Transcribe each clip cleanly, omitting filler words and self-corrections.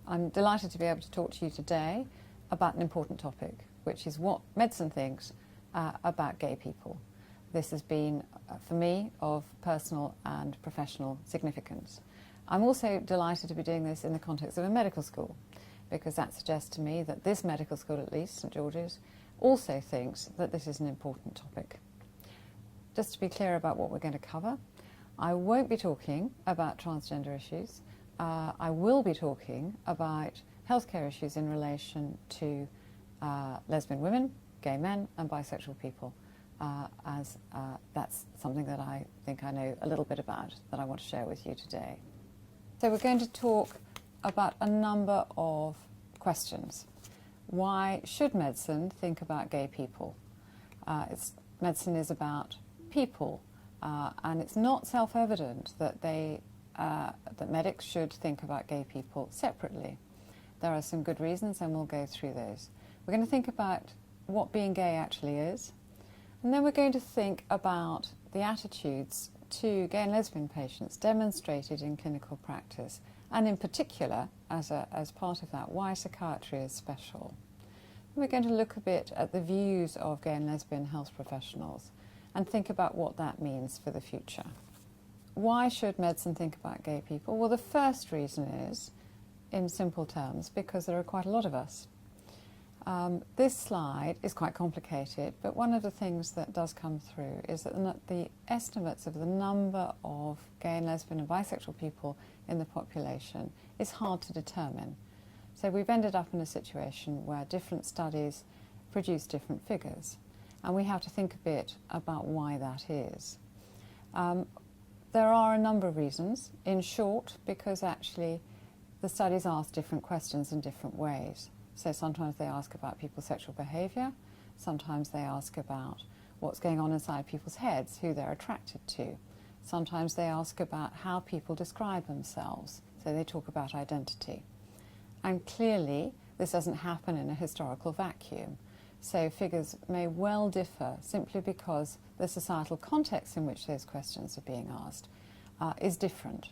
I'm delighted to be able to talk to you today about an important topic, which is what medicine thinks about gay people. This has been, for me, of personal and professional significance. I'm also delighted to be doing this in the context of a medical school, because that suggests to me that this medical school, at least, St George's, also thinks that this is an important topic. Just to be clear about what we're going to cover, I won't be talking about transgender issues. I will be talking about healthcare issues in relation to lesbian women, gay men and bisexual people, as that's something that I think I know a little bit about that I want to share with you today. So we're going to talk about a number of questions. Why should medicine think about gay people? Medicine is about people, and it's not self-evident that that medics should think about gay people separately. There are some good reasons, and we'll go through those. We're going to think about what being gay actually is, and then we're going to think about the attitudes to gay and lesbian patients demonstrated in clinical practice, and in particular, as part of that, why psychiatry is special. And we're going to look a bit at the views of gay and lesbian health professionals and think about what that means for the future. Why should medicine think about gay people? Well, the first reason is, in simple terms, because there are quite a lot of us. This slide is quite complicated, but one of the things that does come through is that the estimates of the number of gay and lesbian and bisexual people in the population is hard to determine. So we've ended up in a situation where different studies produce different figures, and we have to think a bit about why that is. There are a number of reasons. In short, because actually the studies ask different questions in different ways. So sometimes they ask about people's sexual behaviour, sometimes they ask about what's going on inside people's heads, who they're attracted to. Sometimes they ask about how people describe themselves, so they talk about identity. And clearly this doesn't happen in a historical vacuum. So figures may well differ simply because the societal context in which those questions are being asked is different.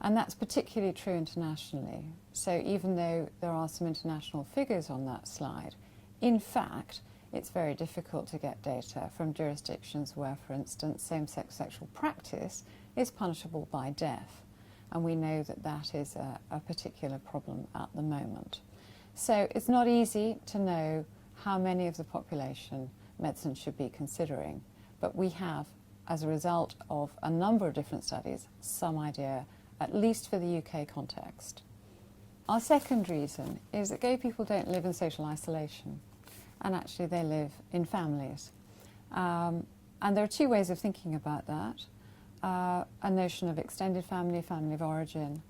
And that's particularly true internationally. So even though there are some international figures on that slide, in fact, it's very difficult to get data from jurisdictions where, for instance, same-sex sexual practice is punishable by death. And we know that that is a particular problem at the moment. So it's not easy to know how many of the population medicine should be considering, but we have, as a result of a number of different studies, some idea, at least for the UK context. Our second reason is that gay people don't live in social isolation, and actually they live in families. And there are two ways of thinking about that. A notion of extended family, family of origin,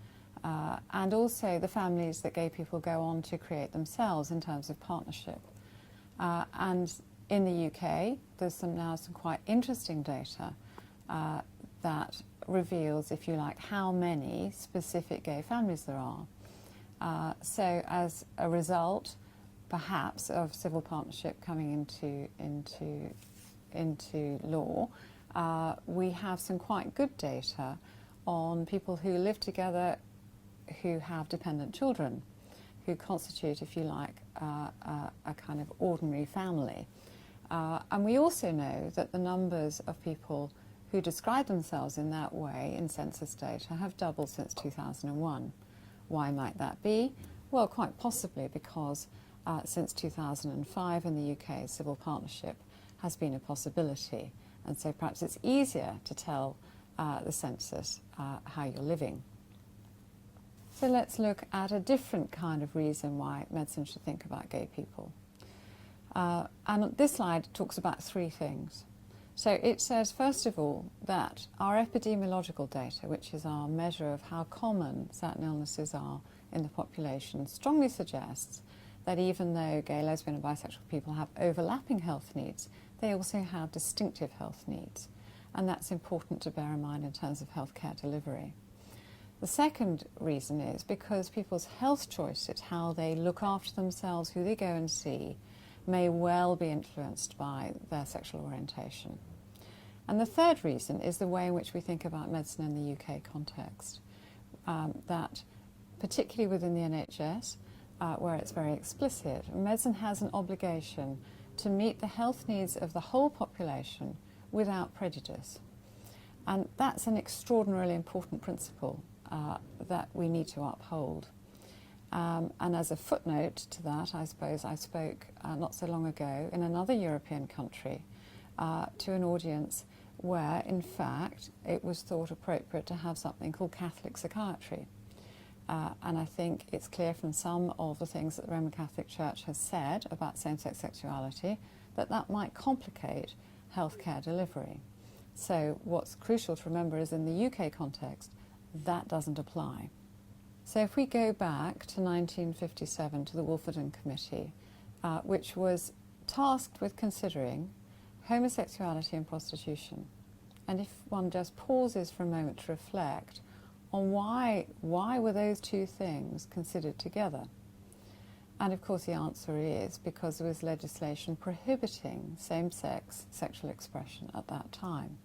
and also the families that gay people go on to create themselves in terms of partnership. And in the UK, there's now some quite interesting data that reveals, if you like, how many specific gay families there are. So as a result, perhaps, of civil partnership coming into law, we have some quite good data on people who live together who have dependent children, who constitute, if you like, a kind of ordinary family. And we also know that the numbers of people who describe themselves in that way in census data have doubled since 2001. Why might that be? Well, quite possibly because since 2005 in the UK, civil partnership has been a possibility. And so perhaps it's easier to tell the census how you're living. So let's look at a different kind of reason why medicine should think about gay people. And this slide talks about three things. So it says, first of all, that our epidemiological data, which is our measure of how common certain illnesses are in the population, strongly suggests that even though gay, lesbian and bisexual people have overlapping health needs, they also have distinctive health needs. And that's important to bear in mind in terms of healthcare delivery. The second reason is because people's health choices, how they look after themselves, who they go and see, may well be influenced by their sexual orientation. And the third reason is the way in which we think about medicine in the UK context, that particularly within the NHS, where it's very explicit. Medicine has an obligation to meet the health needs of the whole population without prejudice. And that's an extraordinarily important principle that we need to uphold. And as a footnote to that, I suppose I spoke not so long ago in another European country to an audience where, in fact, it was thought appropriate to have something called Catholic psychiatry. And I think it's clear from some of the things that the Roman Catholic Church has said about same-sex sexuality that that might complicate healthcare delivery. So what's crucial to remember is in the UK context, that doesn't apply. So if we go back to 1957 to the Waffling Committee, which was tasked with considering homosexuality and prostitution. And if one just pauses for a moment to reflect on why were those two things considered together? And of course the answer is because there was legislation prohibiting same-sex sexual expression at that time.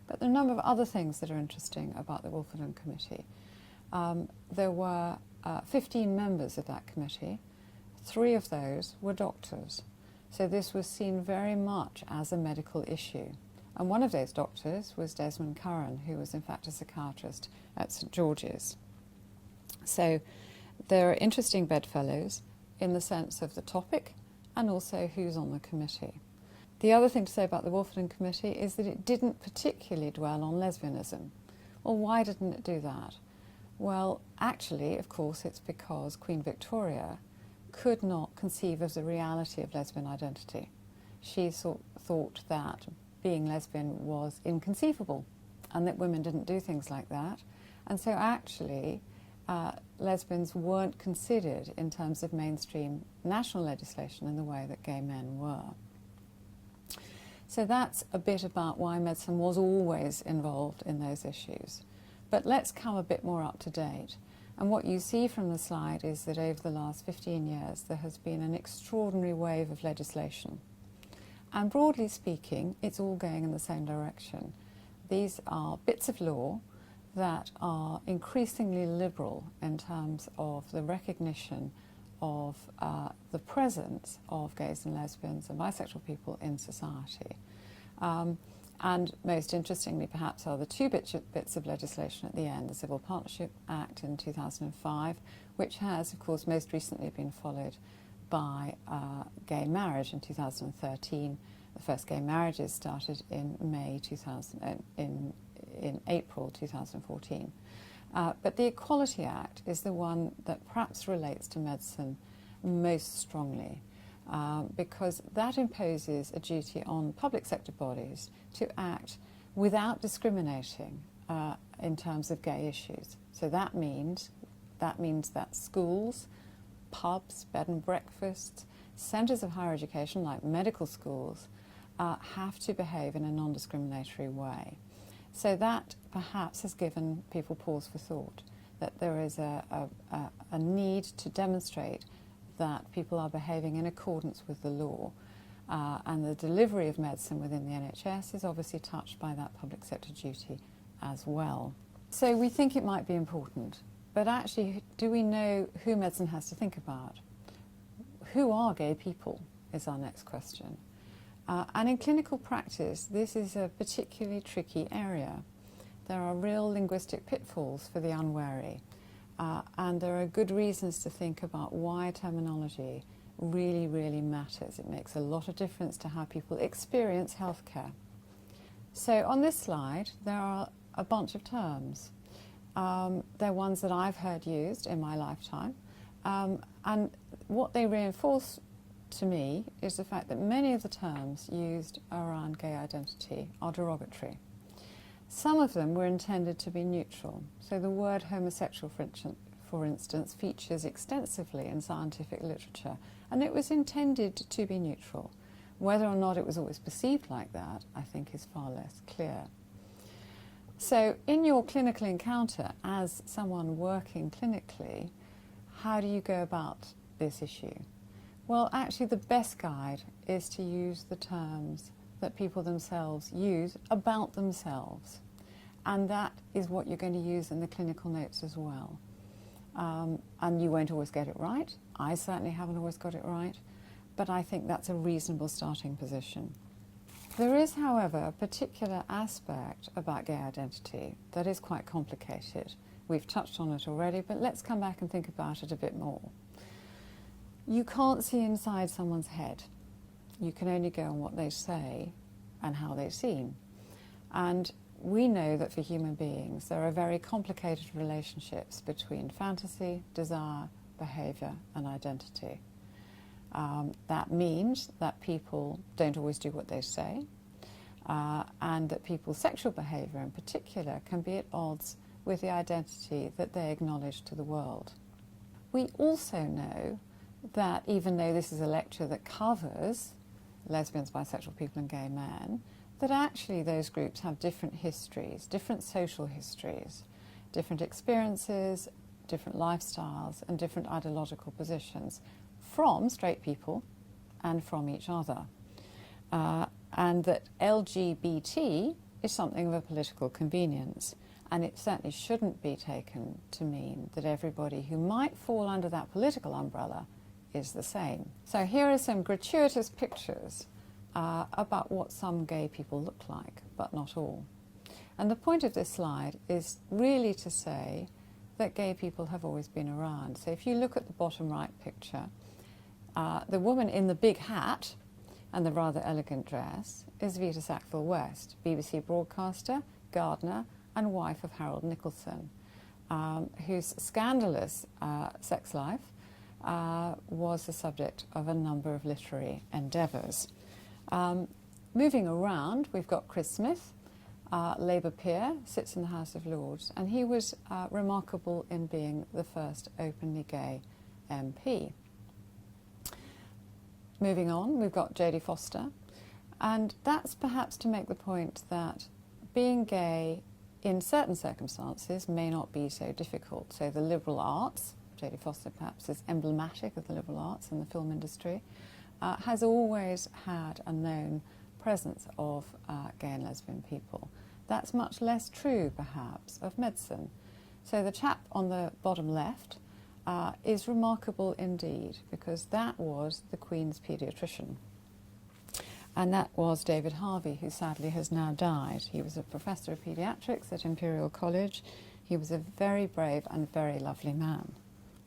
But there are a number of other things that are interesting about the Waffling Committee. There were 15 members of that committee. 3 of those were doctors. So this was seen very much as a medical issue. And one of those doctors was Desmond Curran, who was in fact a psychiatrist at St George's. So there are interesting bedfellows in the sense of the topic and also who's on the committee. The other thing to say about the Waffling Committee is that it didn't particularly dwell on lesbianism. Well, why didn't it do that? Well, actually, of course, it's because Queen Victoria could not conceive of the reality of lesbian identity. She thought that being lesbian was inconceivable and that women didn't do things like that. And so actually, lesbians weren't considered in terms of mainstream national legislation in the way that gay men were. So that's a bit about why medicine was always involved in those issues. But let's come a bit more up to date. And what you see from the slide is that over the last 15 years there has been an extraordinary wave of legislation. And broadly speaking, it's all going in the same direction. These are bits of law that are increasingly liberal in terms of the recognition of the presence of gays and lesbians and bisexual people in society. And most interestingly, perhaps, are the 2 bits of legislation at the end, the Civil Partnership Act in 2005, which has, of course, most recently been followed by gay marriage in 2013. The first gay marriages started in April 2014. But the Equality Act is the one that perhaps relates to medicine most strongly. Because that imposes a duty on public sector bodies to act without discriminating in terms of gay issues. So that means that schools, pubs, bed and breakfasts, centres of higher education like medical schools have to behave in a non-discriminatory way. So that perhaps has given people pause for thought, that there is a need to demonstrate that people are behaving in accordance with the law. And the delivery of medicine within the NHS is obviously touched by that public sector duty as well. So we think it might be important, but actually, do we know who medicine has to think about? Who are gay people is our next question. And in clinical practice, this is a particularly tricky area. There are real linguistic pitfalls for the unwary. And there are good reasons to think about why terminology really, really matters. It makes a lot of difference to how people experience healthcare. So on this slide, there are a bunch of terms. They're ones that I've heard used in my lifetime. And what they reinforce to me is the fact that many of the terms used around gay identity are derogatory. Some of them were intended to be neutral. So the word homosexual, for instance, features extensively in scientific literature, and it was intended to be neutral. Whether or not it was always perceived like that, I think, is far less clear. So in your clinical encounter as someone working clinically, how do you go about this issue? Well, actually the best guide is to use the terms that people themselves use about themselves. And that is what you're going to use in the clinical notes as well. and you won't always get it right. I certainly haven't always got it right, but I think that's a reasonable starting position. There is, however, a particular aspect about gay identity that is quite complicated. We've touched on it already, but let's come back and think about it a bit more. You can't see inside someone's head. You can only go on what they say and how they seem. And we know that for human beings there are very complicated relationships between fantasy, desire, behaviour and identity. That means that people don't always do what they say, and that people's sexual behaviour in particular can be at odds with the identity that they acknowledge to the world. We also know that even though this is a lecture that covers lesbians, bisexual people and gay men, that actually those groups have different histories, different social histories, different experiences, different lifestyles and different ideological positions from straight people and from each other. And that LGBT is something of a political convenience, and it certainly shouldn't be taken to mean that everybody who might fall under that political umbrella is the same. So here are some gratuitous pictures about what some gay people look like, but not all. And the point of this slide is really to say that gay people have always been around. So if you look at the bottom right picture, the woman in the big hat and the rather elegant dress is Vita Sackville-West, BBC broadcaster, gardener and wife of Harold Nicholson, whose scandalous sex life was the subject of a number of literary endeavours. Moving around, we've got Chris Smith, Labour peer, sits in the House of Lords, and he was remarkable in being the first openly gay MP. Moving on, we've got Jodie Foster, and that's perhaps to make the point that being gay in certain circumstances may not be so difficult. So the liberal arts, Jodie Foster perhaps is emblematic of the liberal arts in the film industry, has always had a known presence of gay and lesbian people. That's much less true, perhaps, of medicine. So the chap on the bottom left is remarkable indeed, because that was the Queen's paediatrician. And that was David Harvey, who sadly has now died. He was a professor of paediatrics at Imperial College. He was a very brave and very lovely man.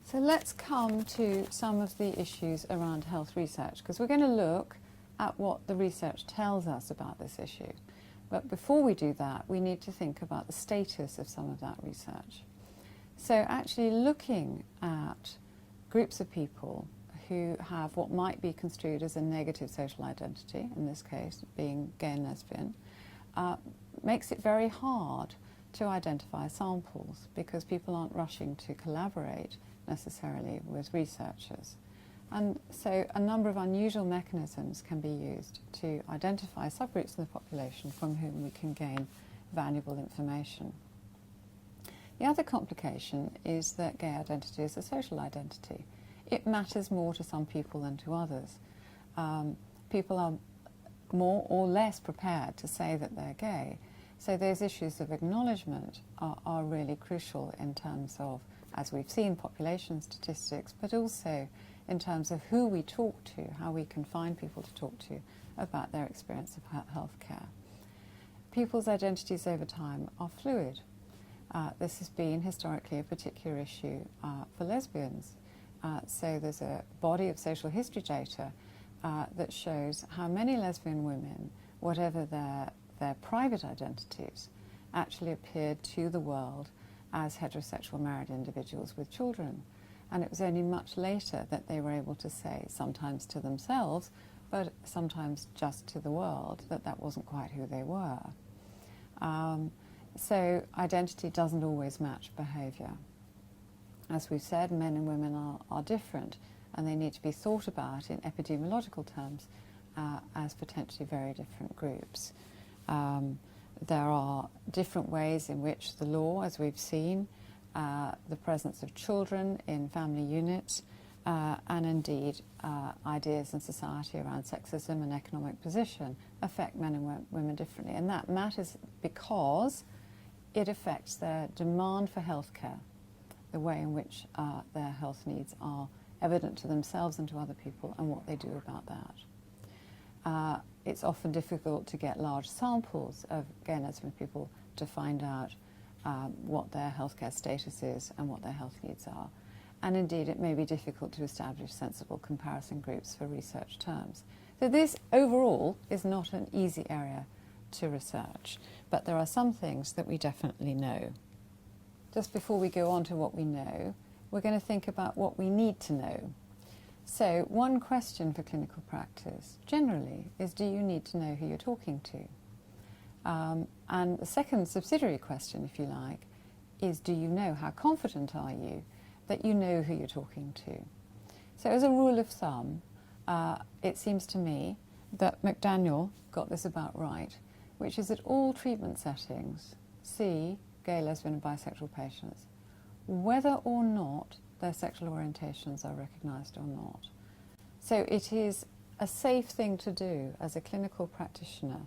So let's come to some of the issues around health research, because we're going to look at what the research tells us about this issue. But before we do that, we need to think about the status of some of that research. So actually looking at groups of people who have what might be construed as a negative social identity, in this case being gay and lesbian, makes it very hard to identify samples, because people aren't rushing to collaborate necessarily with researchers. And so a number of unusual mechanisms can be used to identify subgroups in the population from whom we can gain valuable information. The other complication is that gay identity is a social identity. It matters more to some people than to others. People are more or less prepared to say that they're gay. So those issues of acknowledgement are really crucial in terms of, as we've seen, population statistics, but also in terms of who we talk to, how we can find people to talk to about their experience of healthcare. People's identities over time are fluid. This has been historically a particular issue for lesbians. So there's a body of social history data that shows how many lesbian women, whatever their private identities, actually appeared to the world as heterosexual married individuals with children. And it was only much later that they were able to say, sometimes to themselves, but sometimes just to the world, that that wasn't quite who they were. So identity doesn't always match behaviour. As we've said, men and women are different, and they need to be thought about in epidemiological terms as potentially very different groups. There are different ways in which the law, as we've seen, the presence of children in family units, and indeed ideas in society around sexism and economic position affect men and women differently. And that matters because it affects their demand for healthcare the way in which their health needs are evident to themselves and to other people, and what they do about that. It's often difficult to get large samples of gay and lesbian people to find out what their healthcare status is and what their health needs are. And indeed, it may be difficult to establish sensible comparison groups for research terms. So this overall is not an easy area to research, but there are some things that we definitely know. Just before we go on to what we know, we're going to think about what we need to know. So one question for clinical practice generally is, do you need to know who you're talking to? And the second subsidiary question, if you like, is, do you know, how confident are you that you know who you're talking to? So as a rule of thumb, it seems to me that McDaniel got this about right, which is that all treatment settings see gay, lesbian and bisexual patients, whether or not their sexual orientations are recognised or not. So it is a safe thing to do as a clinical practitioner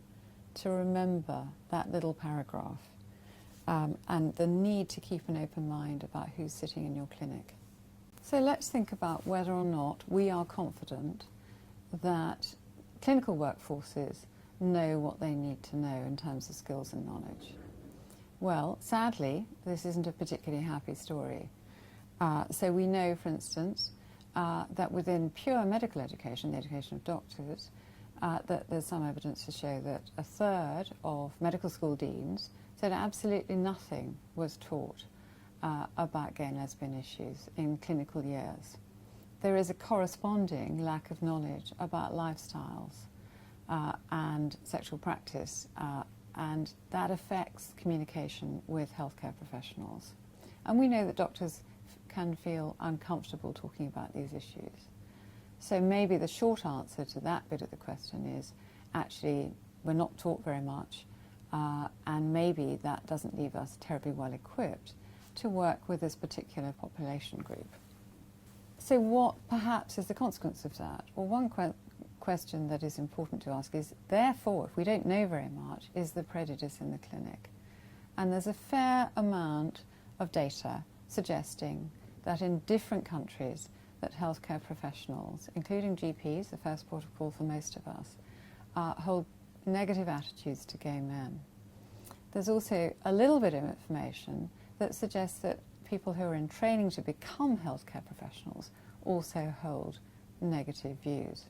to remember that little paragraph and the need to keep an open mind about who's sitting in your clinic. So let's think about whether or not we are confident that clinical workforces know what they need to know in terms of skills and knowledge. Well, sadly, this isn't a particularly happy story. So we know, for instance, that within pure medical education, the education of doctors, that there's some evidence to show that a third of medical school deans said absolutely nothing was taught about gay and lesbian issues in clinical years. There is a corresponding lack of knowledge about lifestyles and sexual practice, and that affects communication with healthcare professionals. And we know that doctors can feel uncomfortable talking about these issues. So maybe the short answer to that bit of the question is, actually, we're not taught very much, and maybe that doesn't leave us terribly well equipped to work with this particular population group. So what perhaps is the consequence of that? Well, one question that is important to ask is, therefore, if we don't know very much, is there prejudice in the clinic? And there's a fair amount of data suggesting that in different countries that healthcare professionals, including GPs, the first port of call for most of us, hold negative attitudes to gay men. There's also a little bit of information that suggests that people who are in training to become healthcare professionals also hold negative views.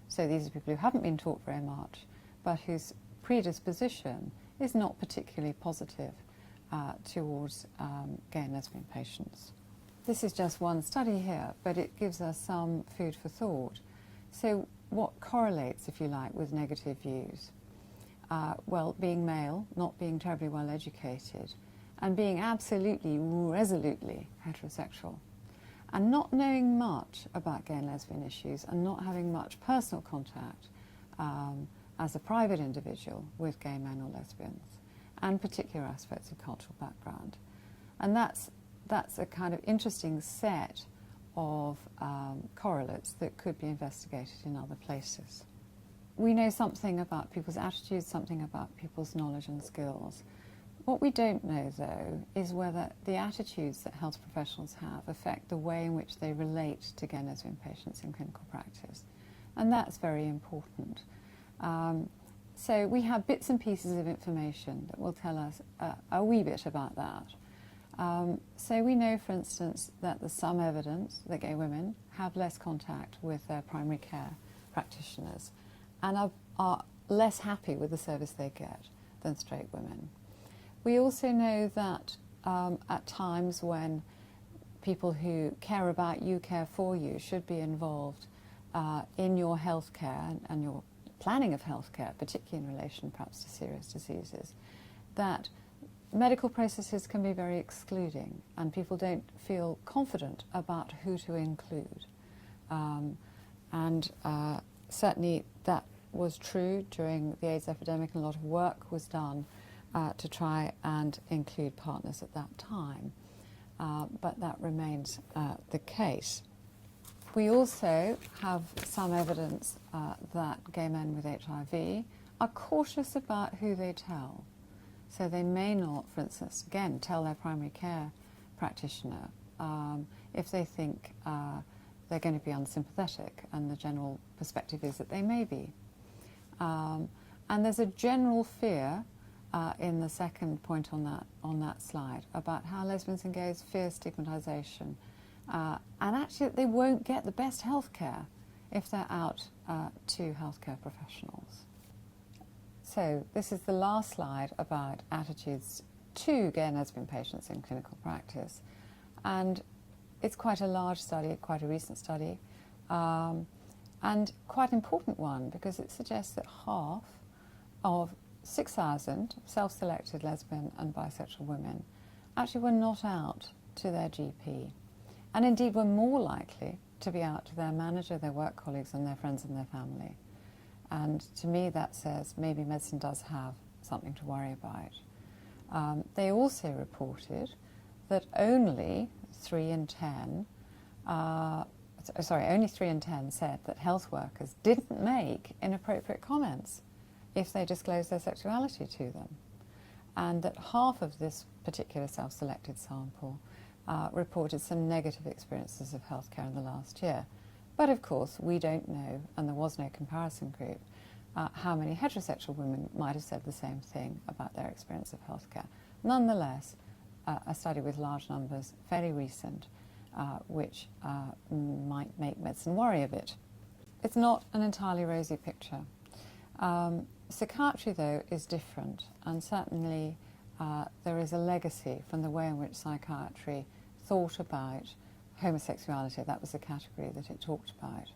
So these are people who haven't been taught very much, but whose predisposition is not particularly positive towards gay and lesbian patients. This is just one study here, but it gives us some food for thought. So what correlates, if you like, with negative views? Well, being male, not being terribly well educated, and being absolutely, resolutely heterosexual, and not knowing much about gay and lesbian issues, and not having much personal contact as a private individual with gay men or lesbians, and particular aspects of cultural background. And that's a kind of interesting set of correlates that could be investigated in other places. We know something about people's attitudes, something about people's knowledge and skills. What we don't know, though, is whether the attitudes that health professionals have affect the way in which they relate to gay and lesbian patients in clinical practice. And that's very important. So we have bits and pieces of information that will tell us a wee bit about that. So we know, for instance, that there's some evidence that gay women have less contact with their primary care practitioners and are less happy with the service they get than straight women. We also know that at times when people who care about you, care for you, should be involved in your healthcare and your planning of healthcare, particularly in relation perhaps to serious diseases, that medical processes can be very excluding and people don't feel confident about who to include. Certainly that was true during the AIDS epidemic, and a lot of work was done to try and include partners at that time, but that remains the case. We also have some evidence that gay men with HIV are cautious about who they tell. So they may not, for instance, again, tell their primary care practitioner if they think they're going to be unsympathetic, and the general perspective is that they may be. And there's a general fear in the second point on that slide about how lesbians and gays fear stigmatisation, and actually that they won't get the best health care if they're out to healthcare professionals. So this is the last slide about attitudes to gay and lesbian patients in clinical practice, and it's quite a large study, quite a recent study, and quite an important one, because it suggests that half of 6,000 self-selected lesbian and bisexual women actually were not out to their GP, and indeed were more likely to be out to their manager, their work colleagues and their friends and their family. And to me that says maybe medicine does have something to worry about. They also reported that only 3 in 10 said that health workers didn't make inappropriate comments if they disclosed their sexuality to them, and that half of this particular self-selected sample reported some negative experiences of healthcare in the last year. But of course we don't know, and there was no comparison group, how many heterosexual women might have said the same thing about their experience of healthcare. Nonetheless, a study with large numbers, fairly recent, which might make medicine worry a bit. It's not an entirely rosy picture. Psychiatry, though, is different, and certainly there is a legacy from the way in which psychiatry thought about homosexuality. That was the category that it talked about.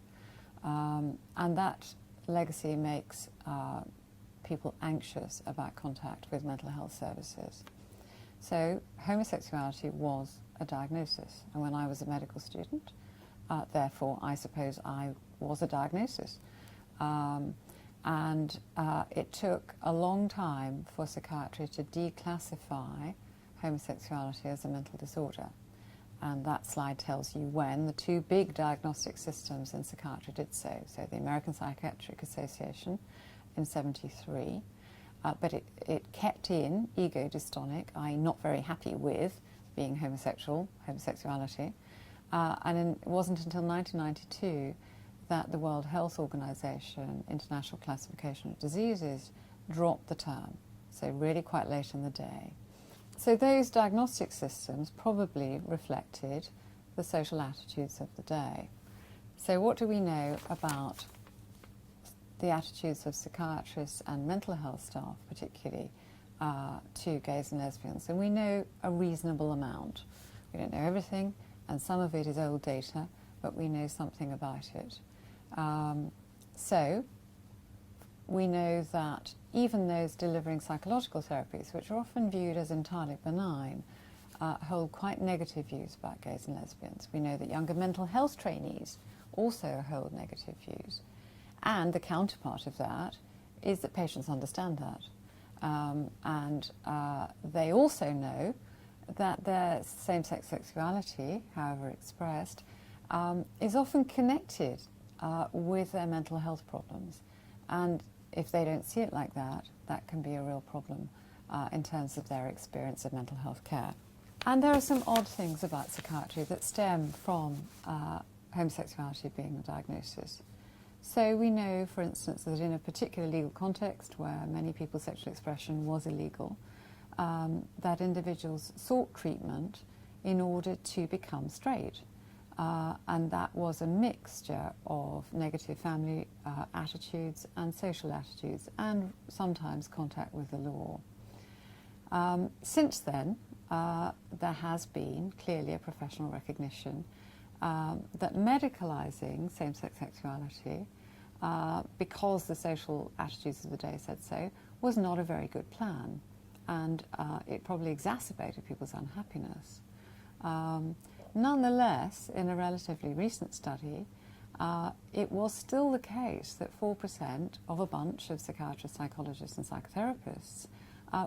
And that legacy makes people anxious about contact with mental health services. So homosexuality was a diagnosis, and when I was a medical student, therefore I suppose I was a diagnosis. And it took a long time for psychiatry to declassify homosexuality as a mental disorder. And that slide tells you when the 2 big diagnostic systems in psychiatry did so. So the American Psychiatric Association in '73, but it kept in ego-dystonic, i.e. not very happy with being homosexuality. And it wasn't until 1992 that the World Health Organization International Classification of Diseases dropped the term, so really quite late in the day. So those diagnostic systems probably reflected the social attitudes of the day. So what do we know about the attitudes of psychiatrists and mental health staff, particularly, to gays and lesbians? And we know a reasonable amount. We don't know everything, and some of it is old data, but we know something about it. So we know that even those delivering psychological therapies, which are often viewed as entirely benign, hold quite negative views about gays and lesbians. We know that younger mental health trainees also hold negative views. And the counterpart of that is that patients understand that. And they also know that their same-sex sexuality, however expressed, is often connected with their mental health problems. And if they don't see it like that, that can be a real problem in terms of their experience of mental health care. And there are some odd things about psychiatry that stem from homosexuality being a diagnosis. So we know, for instance, that in a particular legal context where many people's sexual expression was illegal, that individuals sought treatment in order to become straight. And that was a mixture of negative family attitudes and social attitudes, and sometimes contact with the law. Since then, there has been clearly a professional recognition that medicalising same-sex sexuality, because the social attitudes of the day said so, was not a very good plan, and it probably exacerbated people's unhappiness. Nonetheless, in a relatively recent study, it was still the case that 4% of a bunch of psychiatrists, psychologists and psychotherapists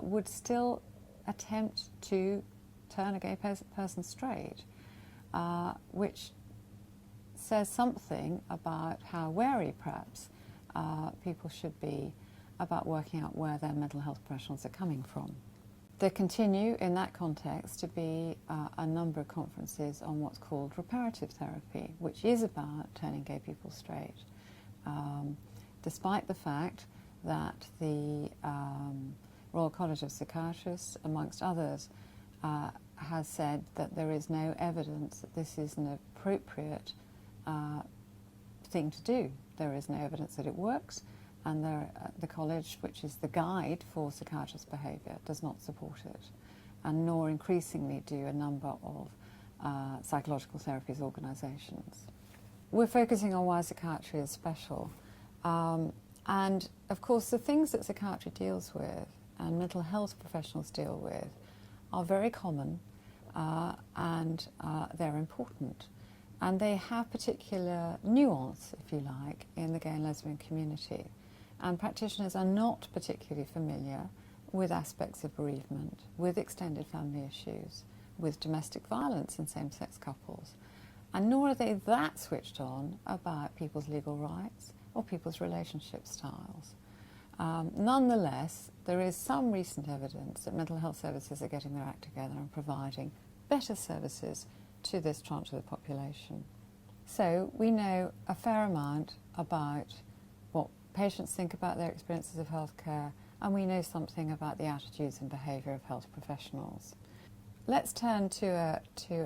would still attempt to turn a gay person straight, which says something about how wary, perhaps, people should be about working out where their mental health professionals are coming from. There continue, in that context, to be a number of conferences on what's called reparative therapy, which is about turning gay people straight, despite the fact that the Royal College of Psychiatrists, amongst others, has said that there is no evidence that this is an appropriate thing to do. There is no evidence that it works, and the college, which is the guide for psychiatrist behaviour, does not support it, and nor increasingly do a number of psychological therapies organisations. We're focusing on why psychiatry is special, and of course the things that psychiatry deals with and mental health professionals deal with are very common, and they're important. And they have particular nuance, if you like, in the gay and lesbian community. And practitioners are not particularly familiar with aspects of bereavement, with extended family issues, with domestic violence in same-sex couples. And nor are they that switched on about people's legal rights or people's relationship styles. Nonetheless, there is some recent evidence that mental health services are getting their act together and providing better services to this tranche of the population. So we know a fair amount about what patients think about their experiences of healthcare, and we know something about the attitudes and behaviour of health professionals. Let's turn to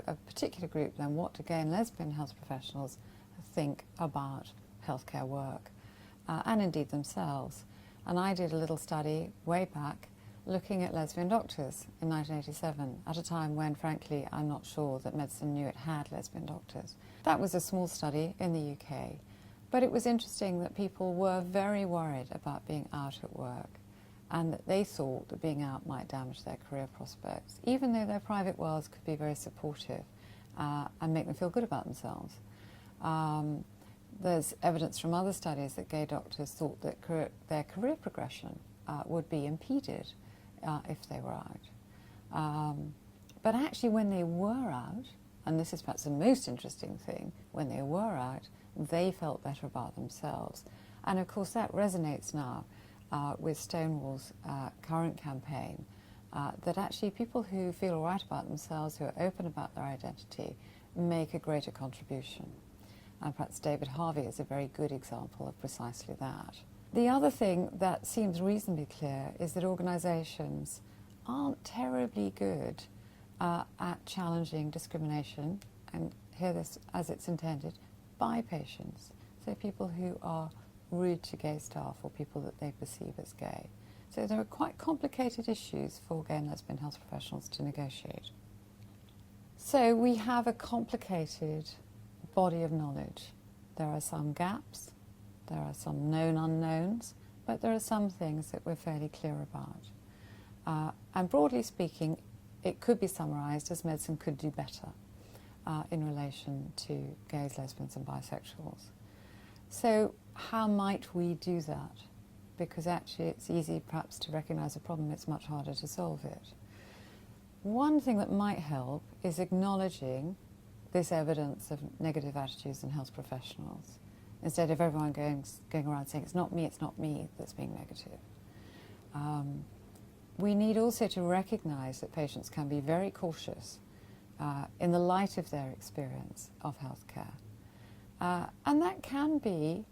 a particular group then. What do gay and lesbian health professionals think about healthcare work, and indeed themselves? And I did a little study way back looking at lesbian doctors in 1987, at a time when, frankly, I'm not sure that medicine knew it had lesbian doctors. That was a small study in the UK, but it was interesting that people were very worried about being out at work, and that they thought that being out might damage their career prospects, even though their private worlds could be very supportive and make them feel good about themselves. There's evidence from other studies that gay doctors thought that their career progression would be impeded if they were out. But actually when they were out, and this is perhaps the most interesting thing, when they were out, they felt better about themselves. And of course that resonates now with Stonewall's current campaign, that actually people who feel all right about themselves, who are open about their identity, make a greater contribution. And perhaps David Harvey is a very good example of precisely that. The other thing that seems reasonably clear is that organisations aren't terribly good at challenging discrimination, and hear this as it's intended, by patients. So people who are rude to gay staff or people that they perceive as gay. So there are quite complicated issues for gay and lesbian health professionals to negotiate. So we have a complicated body of knowledge. There are some gaps, there are some known unknowns, but there are some things that we're fairly clear about. And broadly speaking, it could be summarised as medicine could do better in relation to gays, lesbians and bisexuals. So how might we do that? Because actually it's easy perhaps to recognise a problem, it's much harder to solve it. One thing that might help is acknowledging this evidence of negative attitudes in health professionals, instead of everyone going around saying it's not me that's being negative. We need also to recognise that patients can be very cautious in the light of their experience of healthcare. And that can be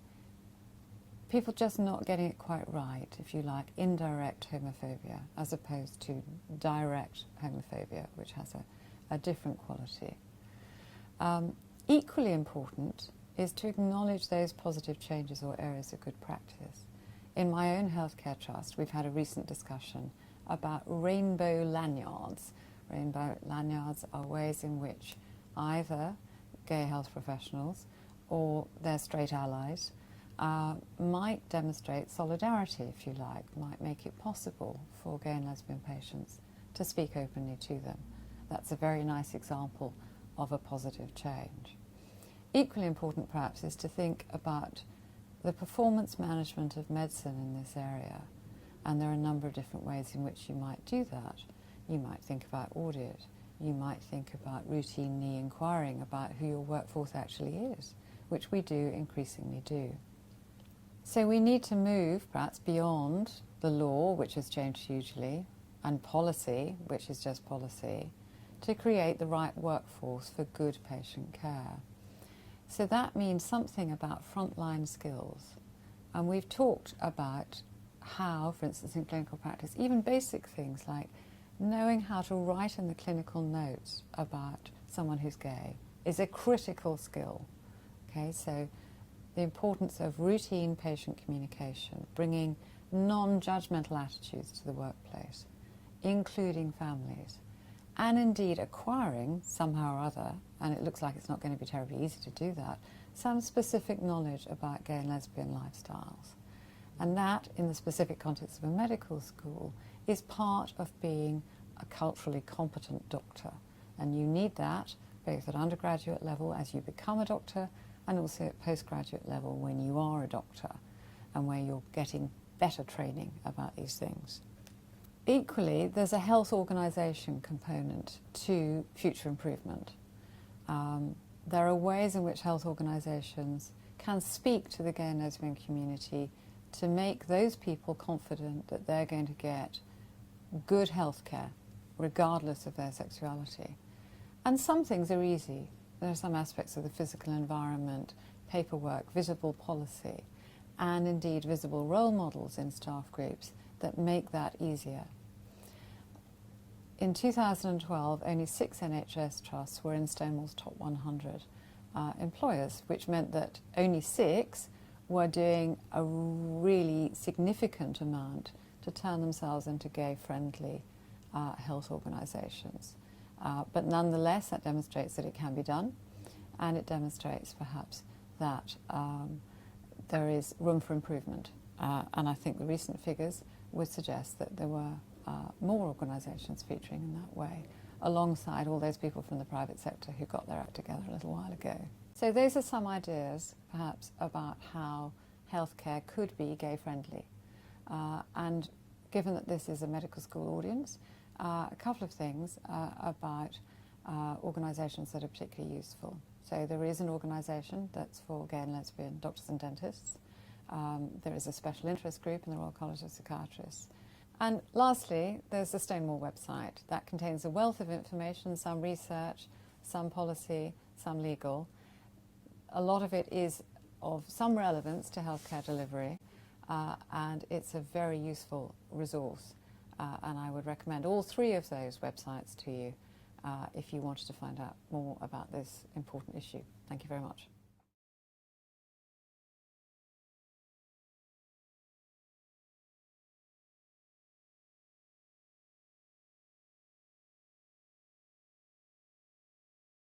people just not getting it quite right, if you like, indirect homophobia, as opposed to direct homophobia, which has a different quality. Equally important is to acknowledge those positive changes or areas of good practice. In my own healthcare trust, we've had a recent discussion about rainbow lanyards. Rainbow lanyards are ways in which either gay health professionals or their straight allies might demonstrate solidarity, if you like, might make it possible for gay and lesbian patients to speak openly to them. That's a very nice example of a positive change. Equally important, perhaps, is to think about the performance management of medicine in this area. And there are a number of different ways in which you might do that. You might think about audit. You might think about routinely inquiring about who your workforce actually is, which we do increasingly do. So we need to move, perhaps, beyond the law, which has changed hugely, and policy, which is just policy, to create the right workforce for good patient care. So that means something about frontline skills. And we've talked about how, for instance, in clinical practice, even basic things like knowing how to write in the clinical notes about someone who's gay is a critical skill. Okay, so the importance of routine patient communication, bringing non-judgmental attitudes to the workplace, including families, and indeed acquiring somehow or other, and it looks like it's not going to be terribly easy to do that, some specific knowledge about gay and lesbian lifestyles. And that, in the specific context of a medical school, is part of being a culturally competent doctor. And you need that both at undergraduate level as you become a doctor, and also at postgraduate level when you are a doctor, and where you're getting better training about these things. Equally, there's a health organisation component to future improvement. There are ways in which health organisations can speak to the gay and lesbian community to make those people confident that they're going to get good health care, regardless of their sexuality. And some things are easy. There are some aspects of the physical environment, paperwork, visible policy, and indeed visible role models in staff groups that make that easier. In 2012, only 6 NHS trusts were in Stonewall's top 100 employers, which meant that only 6 were doing a really significant amount to turn themselves into gay-friendly health organisations. But nonetheless, that demonstrates that it can be done, and it demonstrates perhaps that there is room for improvement. And I think the recent figures would suggest that there were more organisations featuring in that way, alongside all those people from the private sector who got their act together a little while ago. So those are some ideas, perhaps, about how healthcare could be gay-friendly. And given that this is a medical school audience, a couple of things about organisations that are particularly useful. So there is an organisation that's for gay and lesbian doctors and dentists. There is a special interest group in the Royal College of Psychiatrists. And lastly, there's the Stonewall website. That contains a wealth of information, some research, some policy, some legal. A lot of it is of some relevance to healthcare delivery, and it's a very useful resource. And I would recommend all 3 of those websites to you if you wanted to find out more about this important issue. Thank you very much.